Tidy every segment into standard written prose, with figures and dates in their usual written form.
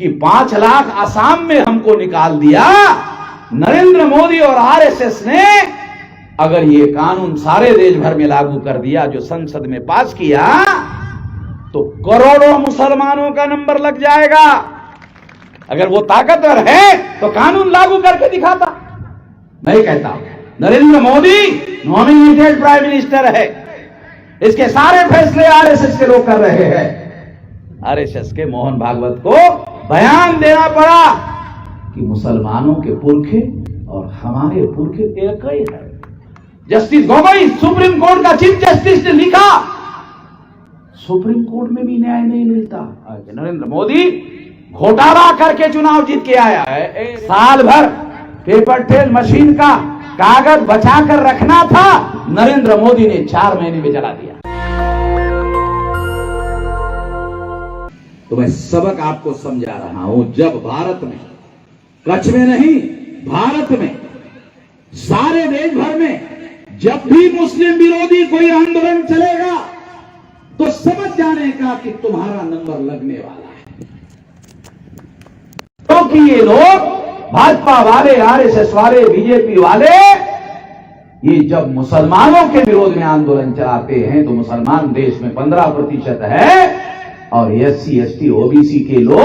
कि 5 लाख असम में हमको निकाल दिया। नरेंद्र मोदी और आरएसएस ने अगर ये कानून सारे देश भर में लागू कर दिया जो संसद में पास किया, तो करोड़ों मुसलमानों का नंबर लग जाएगा। अगर वो ताकतवर है तो कानून लागू करके दिखाता। मैं कहता Narendra Modi nominated prime minister है, इसके सारे फैसले आरएसएस के लोग कर रहे हैं। आरएसएस के मोहन भागवत को बयान देना पड़ा कि मुसलमानों के पुरखे और हमारे पुरखे एक ही है। जस्टिस गोगोई सुप्रीम कोर्ट का चीफ जस्टिस ने लिखा, सुप्रीम कोर्ट में भी न्याय नहीं मिलता। नरेंद्र मोदी घोटाला करके चुनाव जीत के आया है। साल भर पेपर ट्रेल मशीन का कागज बचाकर रखना था, नरेंद्र मोदी ने 4 महीने में जला दिया। तो मैं सबक आपको समझा रहा हूं, जब भारत में, कच्छ में नहीं, भारत में, सारे देश भर में जब भी मुस्लिम विरोधी कोई आंदोलन चलेगा तो समझ जाने का कि तुम्हारा नंबर लगने वाला है। क्योंकि ये लोग भाजपा वाले, आरएसएस वाले, बीजेपी वाले, ये जब मुसलमानों के विरोध में आंदोलन चलाते हैं तो मुसलमान देश में 15% है और एससी, एसटी, ओबीसी के लोग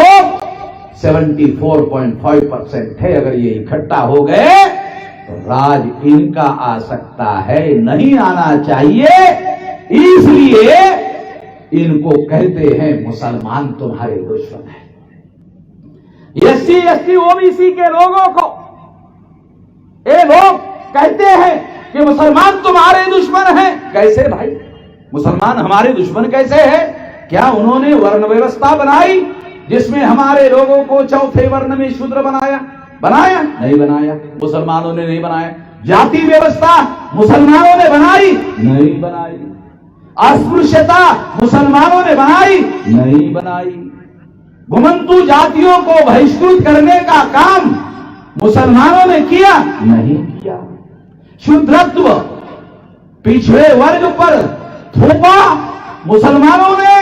74.5% है। अगर ये इकट्ठा हो गए तो राज इनका आ सकता है, नहीं आना चाहिए। इसलिए इनको कहते हैं मुसलमान तुम्हारे दुश्मन है। एससी, एसटी, ओबीसी के लोगों को ये लोग कहते हैं कि मुसलमान तुम्हारे दुश्मन हैं। कैसे भाई, मुसलमान हमारे दुश्मन कैसे है? क्या उन्होंने वर्ण व्यवस्था बनाई जिसमें हमारे लोगों को चौथे वर्ण में शूद्र बनाया? नहीं बनाया, मुसलमानों ने नहीं बनाया। जाति व्यवस्था मुसलमानों ने बनाई? नहीं बनाई। अस्पृश्यता मुसलमानों ने बनाई? नहीं बनाई। घुमंतु जातियों को बहिष्कृत करने का काम मुसलमानों ने किया? नहीं किया। शूद्रत्व, पिछड़े वर्ग पर थोपा मुसलमानों ने?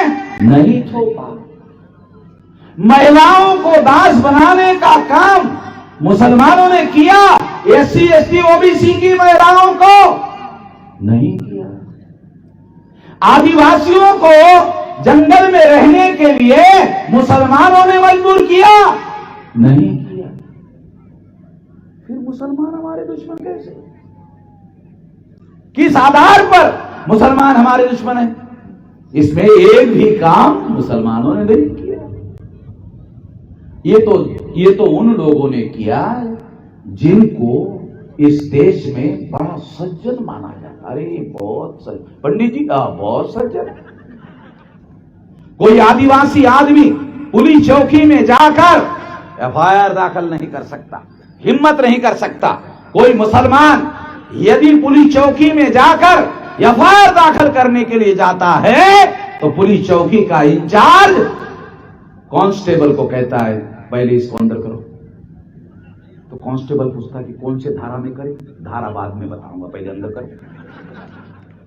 नहीं थोपा। महिलाओं को दास बनाने का काम मुसलमानों ने किया? एससी, एसटी, ओबीसी की महिलाओं को? नहीं किया। आदिवासियों को जंगल में रहने के लिए मुसलमानों ने मजबूर किया? नहीं किया। फिर मुसलमान हमारे दुश्मन कैसे? किस आधार पर मुसलमान हमारे दुश्मन है? इसमें एक भी काम मुसलमानों ने नहीं किया। ये तो उन लोगों ने किया जिनको इस देश में बड़ा सज्जन माना जाता। अरे बहुत सज्जन पंडित जी, बहुत सज्जन। कोई आदिवासी आदमी पुलिस चौकी में जाकर एफआईआर दाखिल नहीं कर सकता, हिम्मत नहीं कर सकता। कोई मुसलमान यदि पुलिस चौकी में जाकर एफआईआर दाखिल करने के लिए जाता है तो पुलिस चौकी का इंचार्ज कांस्टेबल को कहता है पहले इसको अंदर करो। तो कांस्टेबल पूछता है कि कौन से धारा में करे? धारा बाद में बताऊंगा, पहले अंदर करो।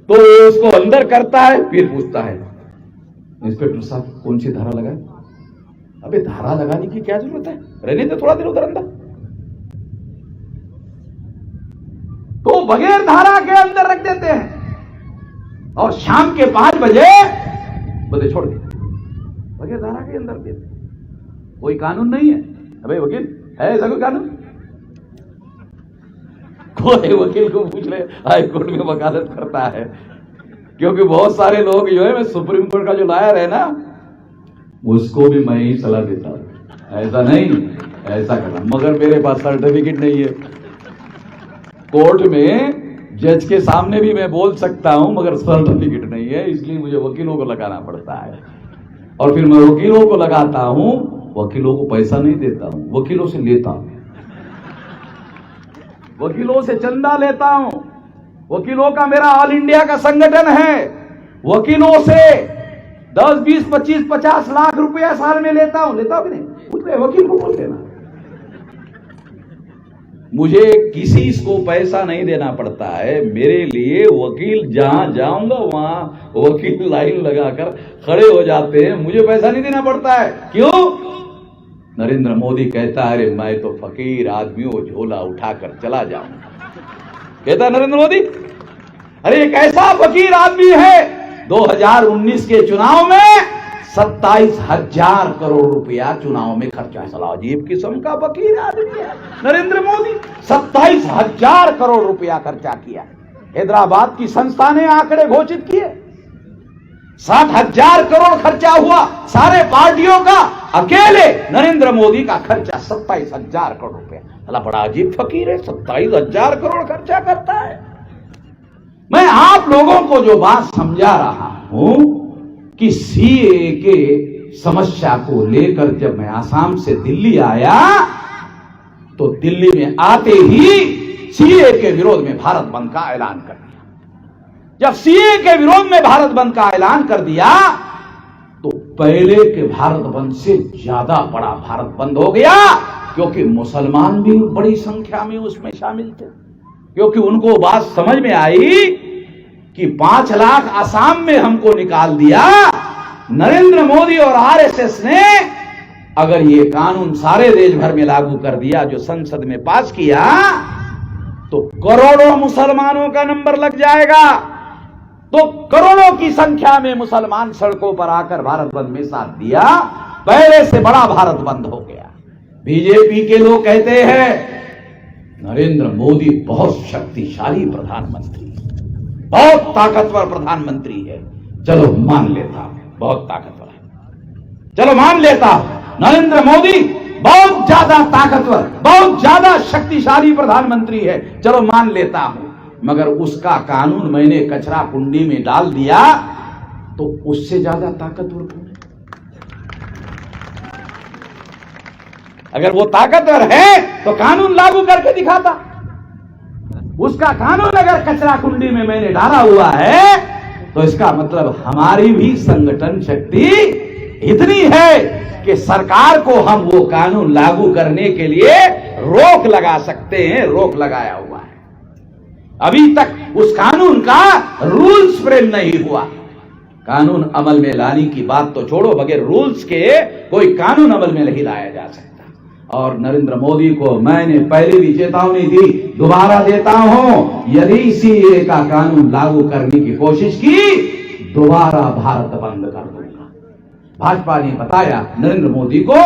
तो उसको अंदर करता है, फिर पूछता है इंस्पेक्टर साहब कौन सी धारा लगाए? अबे धारा लगाने की क्या जरूरत है, रहने दे थोड़ा देर उधर अंदर। तो बगैर धारा के अंदर रख देते हैं और शाम के 5 बजे बोले छोड़ दे, बगैर धारा के अंदर देते। कोई कानून नहीं है। अबे वकील है ऐसा कोई कानून? कोई वकील को पूछ ले, हाई कोर्ट में वकालत करता है। क्योंकि बहुत सारे लोग जो है, मैं सुप्रीम कोर्ट का जो लायर है ना, उसको भी मैं ही सलाह देता हूं ऐसा नहीं, ऐसा करना, मगर मेरे पास सर्टिफिकेट नहीं है। कोर्ट में जज के सामने भी मैं बोल सकता हूं मगर सर्टिफिकेट नहीं है, इसलिए मुझे वकीलों को लगाना पड़ता है। और फिर मैं वकीलों को लगाता हूं, वकीलों को पैसा नहीं देता हूं, वकीलों से लेता हूं, वकीलों से चंदा लेता हूं। वकीलों का मेरा ऑल इंडिया का संगठन है। वकीलों से 10, 20, 25, 50 लाख रुपया साल में लेता हूं कि नहीं? पूछ ले, वकील को बोल देना। मुझे किसी को पैसा नहीं देना पड़ता है। मेरे लिए वकील जहां जाऊंगा वहां वकील लाइन लगाकर खड़े हो जाते हैं, मुझे पैसा नहीं देना पड़ता है। क्यों? नरेंद्र मोदी कहता है, अरे मैं तो फकीर आदमी हूं, झोला उठाकर चला जाऊंगा। कहता नरेंद्र मोदी, अरे ये कैसा फकीर आदमी है। 2019 के चुनाव में 27,000 करोड़ रुपया चुनाव में खर्चा। साला अजीब किस्म का फकीर आदमी है नरेंद्र मोदी। 27,000 करोड़ रुपया खर्चा किया। हैदराबाद की संस्था ने आंकड़े घोषित किए, 60,000 करोड़ खर्चा हुआ सारे पार्टियों का, अकेले नरेंद्र मोदी का खर्चा 27,000 करोड़ रुपया। साला बड़ा अजीब फकीर है, 27,000 करोड़ खर्चा करता है। मैं आप लोगों को जो बात समझा रहा हूं कि सीए के समस्या को लेकर जब मैं आसाम से दिल्ली आया तो दिल्ली में आते ही सीए के विरोध में भारत बंद का ऐलान कर दिया। जब सीए के विरोध में भारत बंद का ऐलान कर दिया तो पहले के भारत बंद से ज्यादा बड़ा भारत बंद हो गया, क्योंकि मुसलमान भी बड़ी संख्या में उसमें शामिल थे। क्योंकि उनको बात समझ में आई कि 5 लाख आसाम में हमको निकाल दिया, नरेंद्र मोदी और आरएसएस ने अगर ये कानून सारे देश भर में लागू कर दिया जो संसद में पास किया तो करोड़ों मुसलमानों का नंबर लग जाएगा। तो करोड़ों की संख्या में मुसलमान सड़कों पर आकर भारत बंद में साथ दिया, पहले से बड़ा भारत बंद हो गया। बीजेपी के लोग कहते हैं नरेंद्र मोदी बहुत शक्तिशाली प्रधानमंत्री, बहुत ताकतवर प्रधानमंत्री है। चलो मान लेता हूं बहुत ताकतवर है, चलो मान लेता हूं नरेंद्र मोदी बहुत ज्यादा ताकतवर, बहुत ज्यादा शक्तिशाली प्रधानमंत्री है, चलो मान लेता हूं। मगर उसका कानून मैंने कचरा कुंडी में डाल दिया तो उससे ज्यादा ताकतवर कौन है? अगर वो ताकतवर है तो कानून लागू करके दिखाता। उसका कानून अगर कचरा कुंडी में मैंने डाला हुआ है तो इसका मतलब हमारी भी संगठन शक्ति इतनी है कि सरकार को हम वो कानून लागू करने के लिए रोक लगा सकते हैं। रोक लगाया हुआ है, अभी तक उस कानून का रूल्स फ्रेम नहीं हुआ। कानून अमल में लाने की बात तो छोड़ो, बगैर रूल्स के कोई कानून अमल में नहीं लाया जा सकता। और नरेंद्र मोदी को मैंने पहले भी चेतावनी दी, दोबारा देता हूं, यदि सीए का कानून लागू करने की कोशिश की दोबारा भारत बंद कर दूंगा। भाजपा ने बताया नरेंद्र मोदी को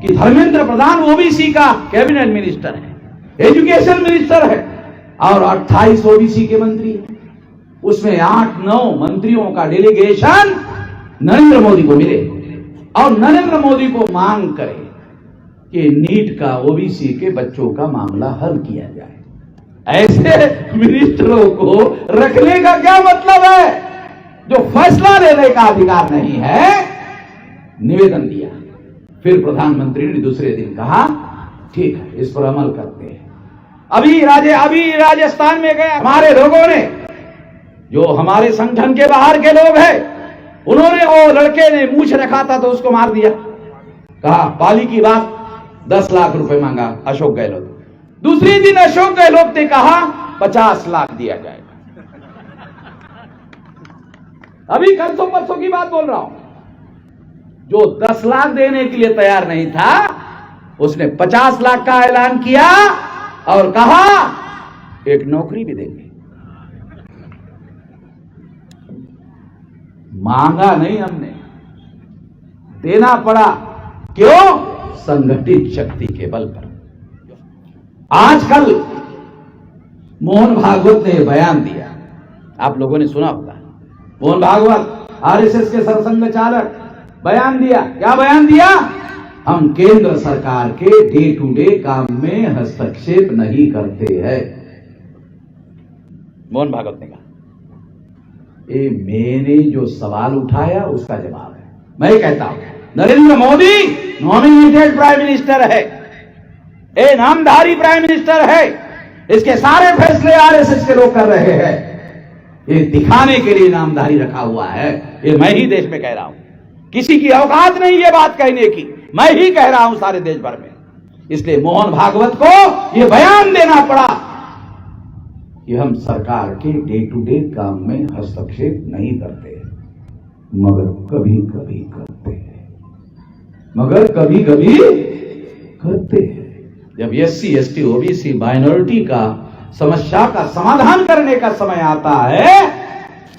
कि धर्मेंद्र प्रधान ओबीसी का कैबिनेट मिनिस्टर है, एजुकेशन मिनिस्टर है और 28 ओबीसी के मंत्री हैं। उसमें 8-9 मंत्रियों का डेलीगेशन नरेंद्र मोदी को मिले और नरेंद्र मोदी को मांग करे कि नीट का ओबीसी के बच्चों का मामला हल किया जाए। ऐसे मिनिस्टरों को रखने का क्या मतलब है जो फैसला लेने का अधिकार नहीं है? निवेदन दिया, फिर प्रधानमंत्री ने दूसरे दिन कहा ठीक है इस पर अमल करते हैं। अभी राजस्थान में गए हमारे लोगों ने, जो हमारे संगठन के बाहर के लोग हैं, उन्होंने, वो लड़के ने मूछ रखा था तो उसको मार दिया। कहा पाली की बात, 10 लाख रुपए मांगा अशोक गहलोत। दूसरी दिन अशोक गहलोत ने कहा 50 लाख दिया जाएगा। अभी कल तो परसों की बात बोल रहा हूं, जो 10 लाख देने के लिए तैयार नहीं था उसने 50 लाख का ऐलान किया और कहा एक नौकरी भी देंगे। मांगा नहीं हमने, देना पड़ा। क्यों? संगठित शक्ति के बल पर। आजकल मोहन भागवत ने बयान दिया, आप लोगों ने सुना होगा। मोहन भागवत आरएसएस के सरसंघ चालक बयान दिया। क्या बयान दिया? हम केंद्र सरकार के डे टू डे काम में हस्तक्षेप नहीं करते हैं। मोहन भागवत ने कहा। ये मैंने जो सवाल उठाया उसका जवाब है। मैं कहता हूं Narendra Modi nominated prime minister है, ए नामधारी प्राइम मिनिस्टर है। इसके सारे फैसले आरएसएस के लोग कर रहे हैं। ये दिखाने के लिए नामधारी रखा हुआ है। ये मैं ही देश में कह रहा हूं, किसी की औकात नहीं ये बात कहने की, मैं ही कह रहा हूं सारे देश भर में। इसलिए मोहन भागवत को यह बयान देना पड़ा कि हम सरकार के डे टू डे काम में हस्तक्षेप नहीं करते, मगर कभी कभी करते हैं, मगर कभी कभी करते हैं। जब SC ST OBC माइनॉरिटी का समस्या का समाधान करने का समय आता है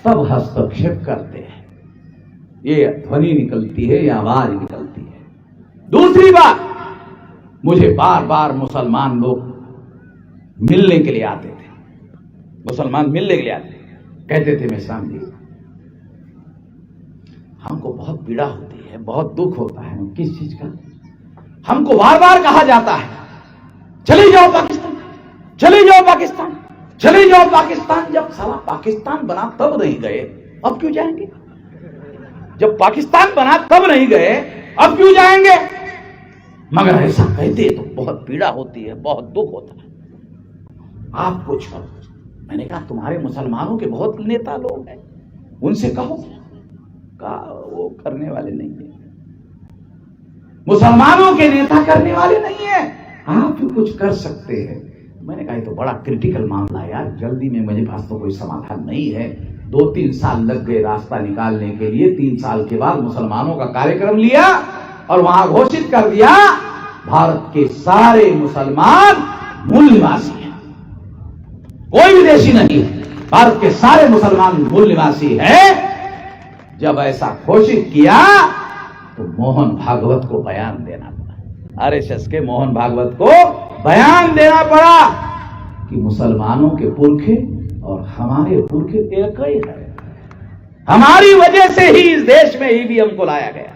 तब हस्तक्षेप करते हैं। ये ध्वनि निकलती है, ये आवाज निकलती है। दूसरी बात, मुझे बार बार मुसलमान लोग मिलने के लिए आते थे, मुसलमान मिलने के लिए आते कहते थे मेश्राम जी हमको बहुत पीड़ा होती है, बहुत दुख होता है। किस चीज का? हमको बार बार कहा जाता है चले जाओ पाकिस्तान, चले जाओ पाकिस्तान, चले जाओ पाकिस्तान। जब साला पाकिस्तान बना तब नहीं गए, अब क्यों जाएंगे? जब पाकिस्तान बना तब नहीं गए, अब क्यों जाएंगे? मगर ऐसा कहते तो बहुत पीड़ा होती है, बहुत दुख होता है। आप कुछ करो। मैंने कहा तुम्हारे मुसलमानों के बहुत नेता लोग हैं, उनसे कहो। कहा वो करने वाले नहीं है, मुसलमानों के नेता करने वाले नहीं है, आप भी कुछ कर सकते हैं। मैंने कहा ये तो बड़ा क्रिटिकल मामला है यार, जल्दी में मेरे पास तो कोई समाधान नहीं है। 2-3 साल लग गए रास्ता निकालने के लिए। 3 साल के बाद मुसलमानों का कार्यक्रम लिया और वहां घोषित कर दिया भारत के सारे मुसलमान मूल निवासी हैं, कोई विदेशी नहीं है, भारत के सारे मुसलमान मूल निवासी है। जब ऐसा घोषित किया तो मोहन भागवत को बयान देना पड़ा, RSS के मोहन भागवत को बयान देना पड़ा कि मुसलमानों के पुरखे और हमारे पुरखे एक ही है। हमारी वजह से ही इस देश में EVM को लाया गया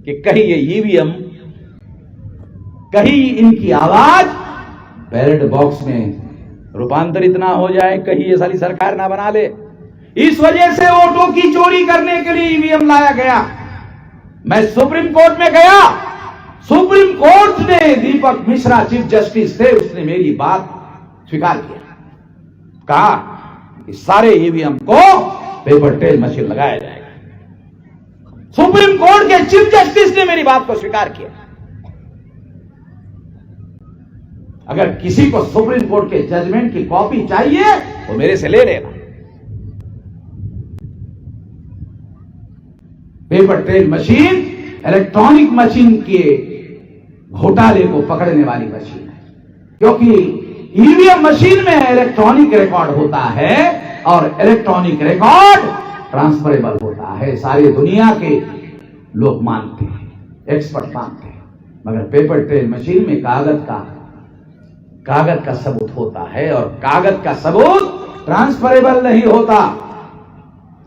कि कहीं ये EVM, कहीं इनकी आवाज बैलेट बॉक्स में रूपांतरित ना हो जाए, कहीं ये सारी सरकार ना बना ले। इस वजह से वोटों की चोरी करने के लिए EVM लाया गया। मैं सुप्रीम कोर्ट में गया, सुप्रीम कोर्ट ने, दीपक मिश्रा चीफ जस्टिस थे, उसने मेरी बात स्वीकार किया, कहा कि सारे EVM को पेपर ट्रेल मशीन लगाया जाएगा। सुप्रीम कोर्ट के चीफ जस्टिस ने मेरी बात को स्वीकार किया। अगर किसी को सुप्रीम कोर्ट के जजमेंट की कॉपी चाहिए वो मेरे से ले लेना। Paper trail machine electronic machine के घोटाले को पकड़ने वाली मशीन है, क्योंकि EVM मशीन में इलेक्ट्रॉनिक रिकॉर्ड होता है और इलेक्ट्रॉनिक रिकॉर्ड ट्रांसफरेबल होता है। सारी दुनिया के लोग मानते हैं, एक्सपर्ट मानते हैं। मगर पेपर ट्रेल मशीन में कागज का सबूत होता है और कागज का सबूत ट्रांसफरेबल नहीं होता।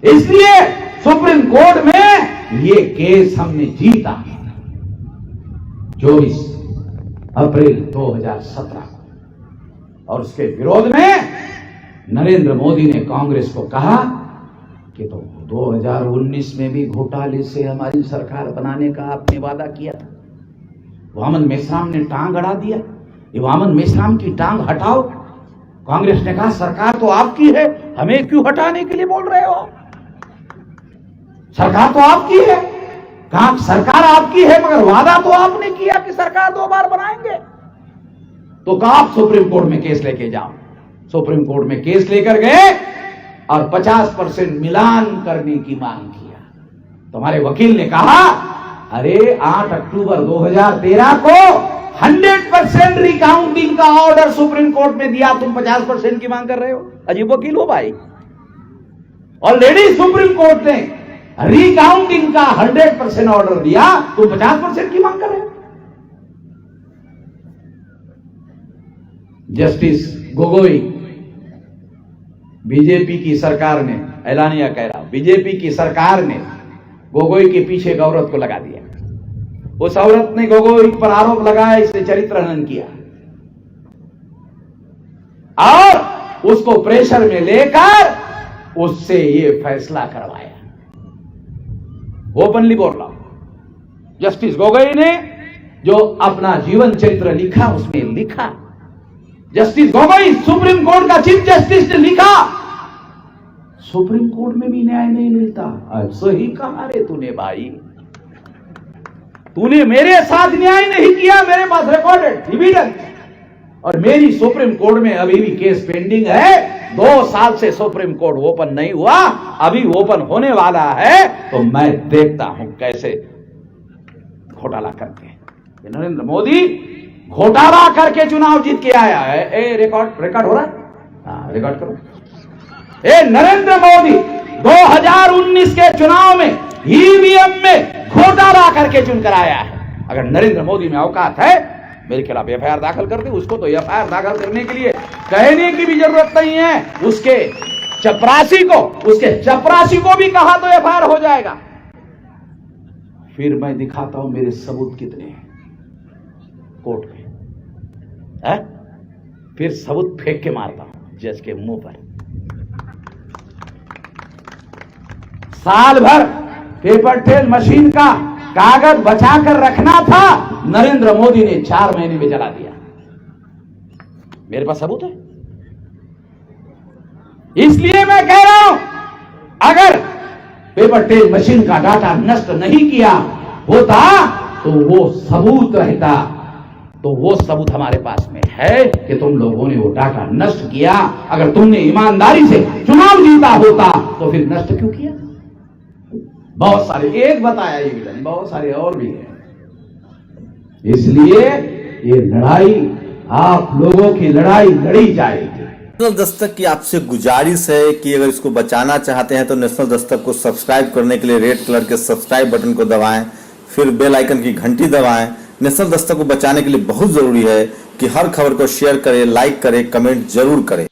इसलिए सुप्रीम कोर्ट में ये केस हमने जीता 24 अप्रैल 2017 और उसके विरोध में नरेंद्र मोदी ने कांग्रेस को कहा कि तो 2019 में भी घोटाले से हमारी सरकार बनाने का आपने वादा किया था। वामन मेश्राम ने टांग अड़ा दिया, ये वामन मेश्राम की टांग हटाओ। कांग्रेस ने कहा सरकार तो आपकी है, हमें क्यों हटाने के लिए बोल रहे हो? सरकार तो आपकी है। कहा सरकार आपकी है मगर वादा तो आपने किया कि सरकार 2 बार बनाएंगे। तो कहा आप सुप्रीम कोर्ट में केस लेके जाओ। सुप्रीम कोर्ट में केस लेकर गए और 50% मिलान करने की मांग किया। तो हमारे वकील ने कहा अरे 8 अक्टूबर 2013 को 100% रिकाउंटिंग का ऑर्डर सुप्रीम कोर्ट में दिया, तुम 50% की मांग कर रहे हो? अजीब वकील हो भाई। ऑलरेडी सुप्रीम कोर्ट ने रिकाउंटिंग का 100% ऑर्डर दिया, तुम 50% की मांग कर रहे हो? जस्टिस गोगोई, बीजेपी की सरकार ने, एलानिया कह रहा, बीजेपी की सरकार ने गोगोई के पीछे एक औरत को लगा दिया। उस औरत ने गोगोई पर आरोप लगाया इसने चरित्र हनन किया और उसको प्रेशर में लेकर उससे ये फैसला करवाया। ओपनली बोल रहा हूं, जस्टिस गोगोई ने जो अपना जीवन चरित्र लिखा उसमें लिखा, जस्टिस गोगोई सुप्रीम कोर्ट का चीफ जस्टिस ने लिखा सुप्रीम कोर्ट में भी न्याय नहीं मिलता। सही कहा रे तूने भाई, तूने मेरे साथ न्याय नहीं किया, मेरे पास रिकॉर्डेड एविडेंस। और मेरी सुप्रीम कोर्ट में अभी भी केस पेंडिंग है। 2 साल से सुप्रीम कोर्ट ओपन नहीं हुआ, अभी ओपन होने वाला है। तो मैं देखता हूं कैसे घोटाला करते हैं। कि नरेंद्र मोदी घोटाला करके चुनाव जीत के आया है। ए रिकॉर्ड हो रहा है? हाँ, रिकॉर्ड करो। ए नरेंद्र मोदी 2019 के चुनाव में ईवीएम में घोटाला करके चुनकर आया है। अगर नरेंद्र मोदी में औकात है, मेरे खिलाफ एफआईआर दाखिल कर दे। उसको तो एफआईआर दाखिल करने के लिए कहने की भी जरूरत नहीं है। उसके चपरासी को भी कहा तो एफआईआर हो जाएगा। फिर मैं दिखाता हूं मेरे सबूत कितने हैं कोर्ट में, है? फिर सबूत फेंक के मारता हूं जज के मुंह पर। साल भर पेपर ट्रेल मशीन का कागज बचाकर रखना था, नरेंद्र मोदी ने 4 महीने में जला दिया। मेरे पास सबूत है। इसलिए मैं कह रहा हूं, अगर पेपर ट्रेल मशीन का डाटा नष्ट नहीं किया होता तो वो सबूत रहता। तो वो सबूत हमारे पास में है कि तुम लोगों ने वो डाटा नष्ट किया। अगर तुमने ईमानदारी से चुनाव जीता होता तो फिर नष्ट क्यों किया? बहुत सारे, एक बताया ये भी नहीं, बहुत सारे और भी हैं। इसलिए ये लड़ाई आप लोगों की लड़ाई लड़ी जाएगी। नेशनल दस्तक की आपसे गुजारिश है कि अगर इसको बचाना चाहते हैं तो नेशनल दस्तक को सब्सक्राइब करने के लिए रेड कलर के सब्सक्राइब बटन को दबाएं, फिर बेल आइकन की घंटी दबाएं। नेशनल दस्तक को बचाने के लिए बहुत जरूरी है कि हर खबर को शेयर करें, लाइक करें, कमेंट जरूर करें।